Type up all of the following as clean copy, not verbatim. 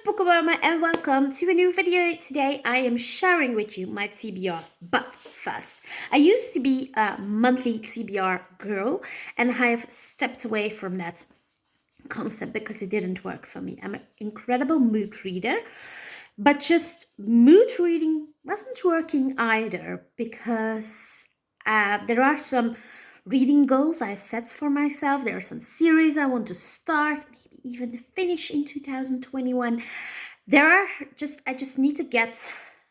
Bookwormer, and welcome to a new video. Today I am sharing with you my TBR, but first, I used to be a monthly TBR girl and I have stepped away from that concept because it didn't work for me. I'm an incredible mood reader, but just mood reading wasn't working either because there are some reading goals I have set for myself. There are some series I want to start, maybe even finish in 2021. I just need to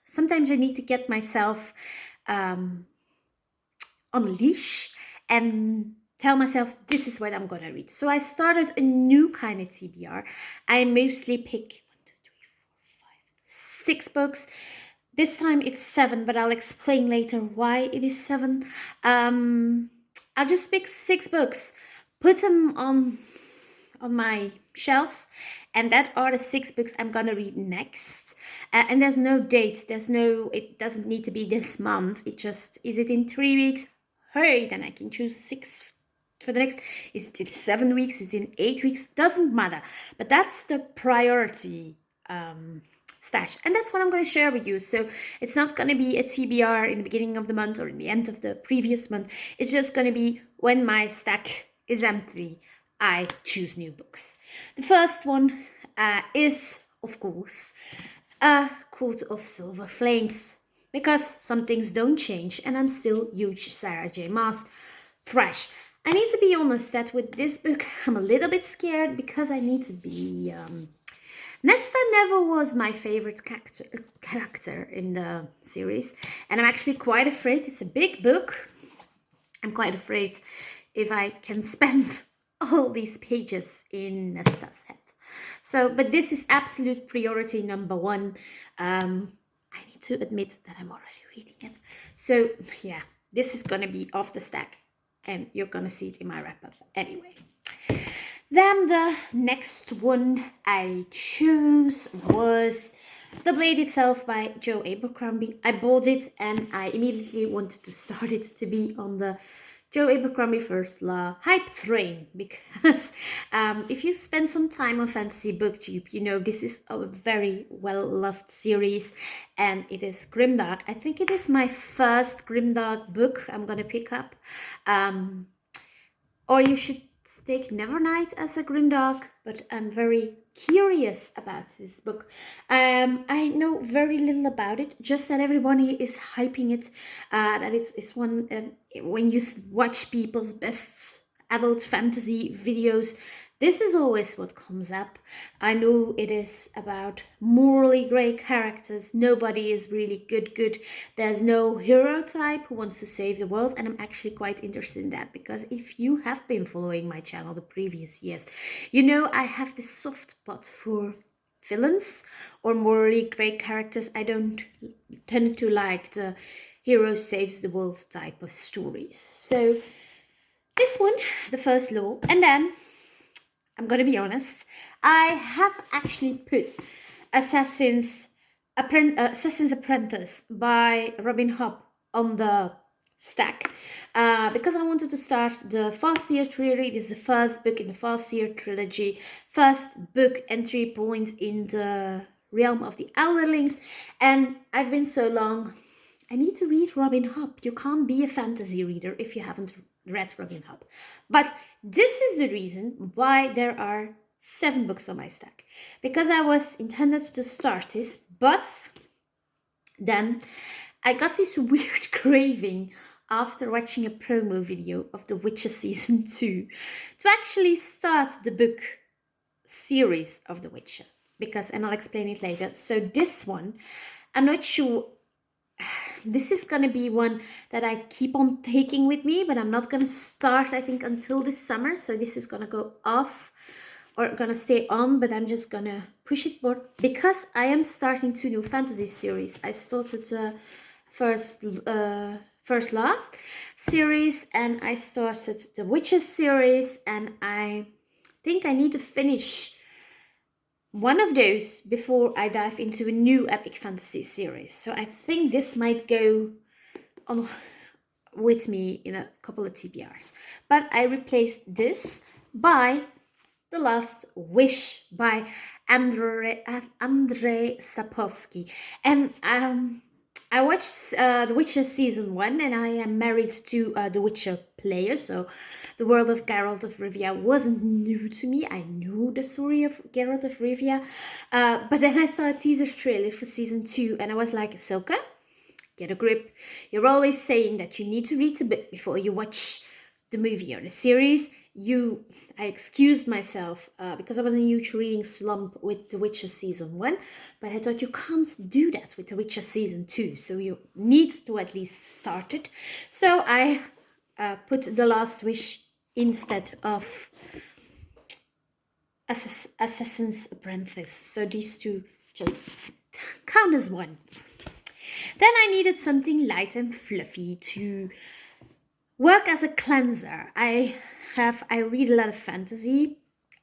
sometimes I need to get myself on a leash and tell myself this is what I'm gonna read. So I started a new kind of TBR. I mostly pick 6 books. This time it's 7, but I'll explain later why it is 7. I'll just pick 6 books, put them on my shelves, and that are the 6 books I'm gonna read next. And there's no date. It doesn't need to be this month. It just is it in 3 weeks. Hey, then I can choose 6 for the next. Is it 7 weeks? Is it in 8 weeks? Doesn't matter. But that's the priority stash, and that's what I'm going to share with you. So it's not going to be a TBR in the beginning of the month or in the end of the previous month. It's just going to be when my stack is empty, I choose new books. The first one is, of course, A Court of Silver Flames, because some things don't change and I'm still huge Sarah J Maas thrash. I need to be honest that with this book I'm a little bit scared because I need to be Nesta never was my favorite character in the series, and I'm actually quite afraid. It's a big book. I'm quite afraid if I can spend all these pages in Nesta's head. So, but this is absolute priority number 1. I need to admit that I'm already reading it. So, yeah, this is going to be off the stack, and you're going to see it in my wrap-up anyway. Then the next one I chose was The Blade Itself by Joe Abercrombie. I bought it and I immediately wanted to start it to be on the Joe Abercrombie First Law hype train, because if you spend some time on Fantasy Booktube, you know this is a very well-loved series, and it is grimdark. I think it is my first grimdark book I'm gonna pick up. Or you should take Nevernight as a grimdark, but I'm very curious about this book. I know very little about it, just that everybody is hyping it, that it's one, when you watch people's best adult fantasy videos, this is always what comes up. I know it is about morally grey characters. Nobody is really good. There's no hero type who wants to save the world, and I'm actually quite interested in that, because if you have been following my channel the previous years, you know I have this soft spot for villains or morally grey characters. I don't tend to like the hero saves the world type of stories. So this one, The First Law, and then I'm gonna be honest, I have actually put Assassin's Apprentice by Robin Hobb on the stack, because I wanted to start the Farseer trilogy. This is the first book in the Farseer trilogy, first book entry point in the realm of the Elderlings, and I've been so long. I need to read Robin Hobb. You can't be a fantasy reader if you haven't read Robin Hobb. But this is the reason why there are 7 books on my stack. Because I was intended to start this, but then I got this weird craving after watching a promo video of The Witcher Season 2 to actually start the book series of The Witcher. And I'll explain it later. So this one, I'm not sure. This is going to be one that I keep on taking with me, but I'm not going to start, I think, until this summer. So this is going to go off or going to stay on, but I'm just going to push it more because I am starting 2 new fantasy series. I started the First Law series, and I started the Witches series, and I think I need to finish one of those before I dive into a new epic fantasy series. So I think this might go on with me in a couple of TBRs. But I replaced this by The Last Wish by Andrei Sapkowski. And I watched The Witcher season 1, and I am married to The Witcher player, so the world of Geralt of Rivia wasn't new to me. I knew the story of Geralt of Rivia, but then I saw a teaser trailer for season 2, and I was like, Silke, get a grip. You're always saying that you need to read the book before you watch the movie or the series. I excused myself because I was in a huge reading slump with The Witcher season 1, but I thought you can't do that with The Witcher season 2, so you need to at least start it. So I put The Last Wish instead of Assassin's Apprentice, so these two just count as one. Then I needed something light and fluffy to work as a cleanser. I read a lot of fantasy,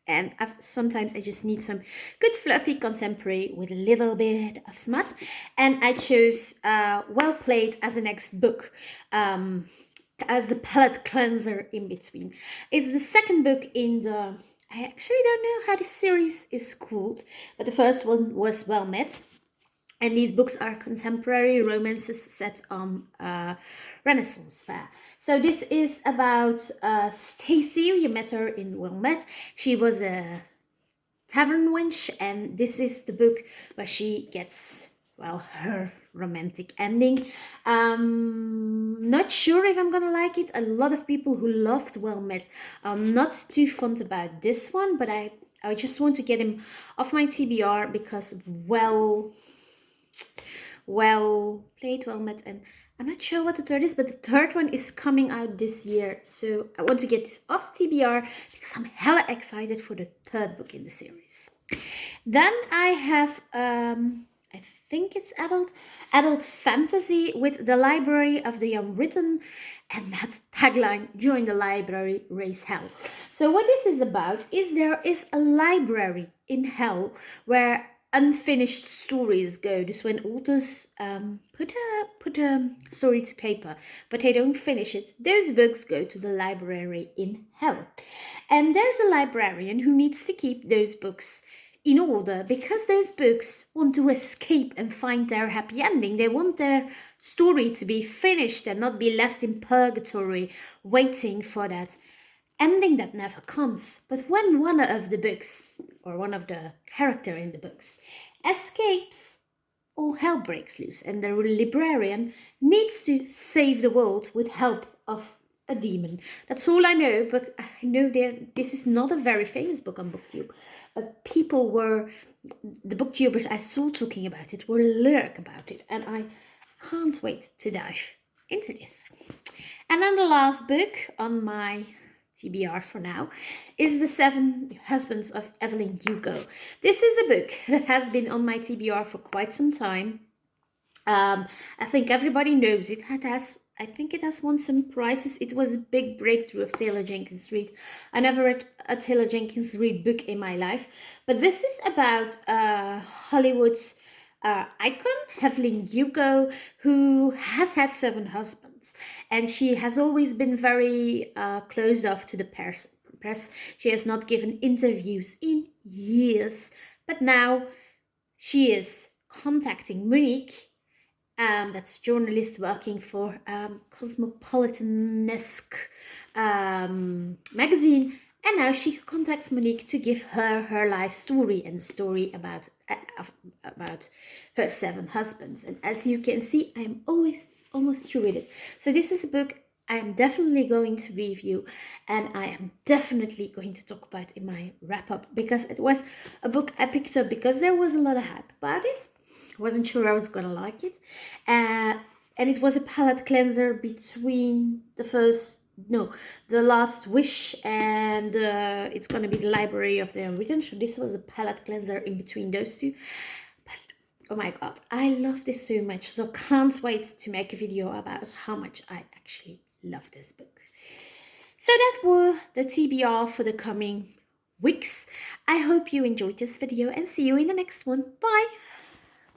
and sometimes I just need some good fluffy contemporary with a little bit of smut. And I chose Well Played as the next book, as the palette cleanser in between. It's the second book in the... I actually don't know how this series is called, but the first one was Well Met. And these books are contemporary romances set on Renaissance fair. So this is about Stacy. You met her in Well Met. She was a tavern wench, and this is the book where she gets, well, her romantic ending. Not sure if I'm gonna like it. A lot of people who loved Well Met are not too fond about this one, but I just want to get him off my TBR because Well Played, Well Met, and I'm not sure what the third is, but the third one is coming out this year, so I want to get this off TBR because I'm hella excited for the third book in the series. Then I have I think it's adult fantasy with The Library of the Unwritten, and that tagline, join the library, raise hell. So what this is about is there is a library in hell where unfinished stories go. This when authors put a story to paper, but they don't finish it. Those books go to the library in hell. And there's a librarian who needs to keep those books in order because those books want to escape and find their happy ending. They want their story to be finished and not be left in purgatory waiting for that ending that never comes. But when one of the books, or one of the character in the books, escapes, all hell breaks loose, and the librarian needs to save the world with help of a demon. That's all I know, but I know this is not a very famous book on BookTube. But the BookTubers I saw talking about it were lyric about it, and I can't wait to dive into this. And then the last book on my TBR for now is The Seven Husbands of Evelyn Hugo. This is a book that has been on my TBR for quite some time. I think everybody knows it. I think it has won some prizes. It was a big breakthrough of Taylor Jenkins Reid. I never read a Taylor Jenkins Reid book in my life, but this is about Hollywood's icon, Evelyn Hugo, who has had 7 husbands, and she has always been very closed off to the press. She has not given interviews in years, but now she is contacting Monique, that's journalist working for Cosmopolitan-esque magazine, and now she contacts Monique to give her life story and the story about her 7 husbands. And as you can see, I am almost through with it. So this is a book I am definitely going to review, and I am definitely going to talk about in my wrap-up, because it was a book I picked up because there was a lot of hype about it. I wasn't sure I was gonna like it, and it was a palette cleanser between The Last Wish and it's gonna be The Library of the Unwritten. So this was a palette cleanser in between those two. But oh my god, I love this so much, so can't wait to make a video about how much I actually love this book. So that were the TBR for the coming weeks. I hope you enjoyed this video and see you in the next one. Bye!